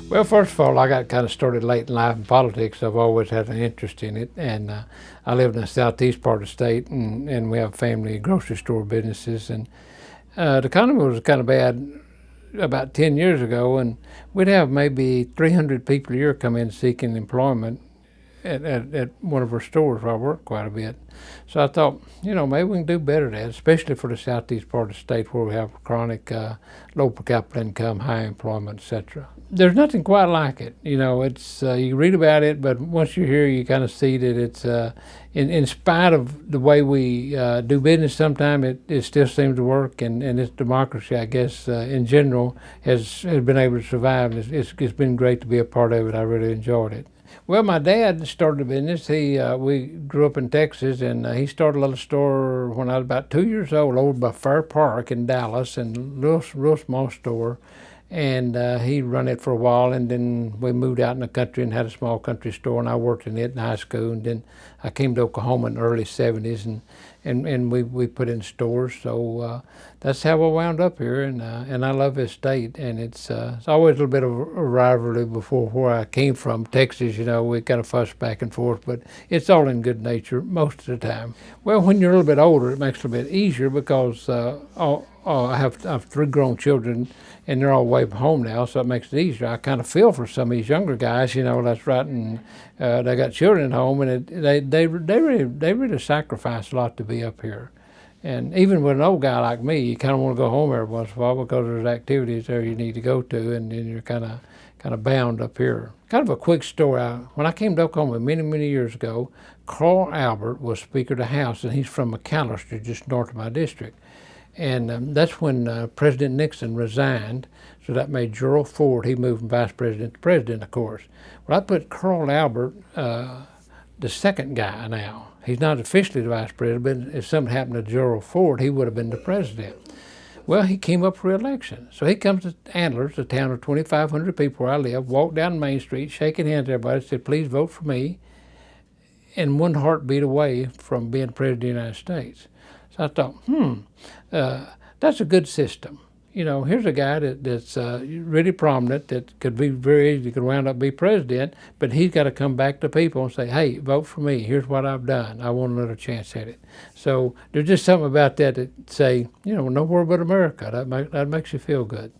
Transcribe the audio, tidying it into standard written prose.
Well, first of all, I got kind of started late in life in politics. I've always had an interest in it, and I live in the southeast part of the state, and we have family grocery store businesses, and the economy was kind of bad about 10 years ago, and we'd have maybe 300 people a year come in seeking employment at one of our stores where I work quite a bit. So I thought, maybe we can do better at that, especially for the southeast part of the state where we have chronic low per capita income, high employment, etc. There's nothing quite like it. It's you read about it, but once you're here, you kind of see that it's in spite of the way we do business, sometimes it still seems to work, and this democracy, I guess, in general, has been able to survive. It's been great to be a part of it. I really enjoyed it. Well, my dad started a business. We grew up in Texas, and he started a little store when I was about 2 years old over by Fair Park in Dallas, and real small store. And he run it for a while, and then we moved out in the country and had a small country store, and I worked in it in high school. And then I came to Oklahoma in the early 70s, and we put in stores. So that's how we wound up here, and I love this state. And it's always a little bit of a rivalry before where I came from, Texas. We kind of fuss back and forth, but it's all in good nature most of the time. Well, when you're a little bit older, it makes it a little bit easier because I have 3 grown children, and they're all away from home now, so it makes it easier. I kind of feel for some of these younger guys, that's right, and they got children at home, and they really sacrifice a lot to be up here. And even with an old guy like me, you kind of want to go home every once in a while because there's activities there you need to go to, and then you're kind of bound up here. Kind of a quick story. When I came to Oklahoma many years ago, Carl Albert was Speaker of the House, and he's from McAllister, just north of my district. And that's when President Nixon resigned, so that made Gerald Ford, he moved from vice president to president, of course. Well, I put Carl Albert, the second guy now. He's not officially the vice president, but if something happened to Gerald Ford, he would have been the president. Well, he came up for re-election. So he comes to Antlers, a town of 2,500 people where I live, walked down Main Street, shaking hands with everybody, said, "Please vote for me," and one heartbeat away from being president of the United States. So I thought, that's a good system. Here's a guy that's really prominent, that could be very easy, could wound up be president, but he's got to come back to people and say, "Hey, vote for me. Here's what I've done. I want another chance at it." So there's just something about that say, nowhere but America. That makes you feel good.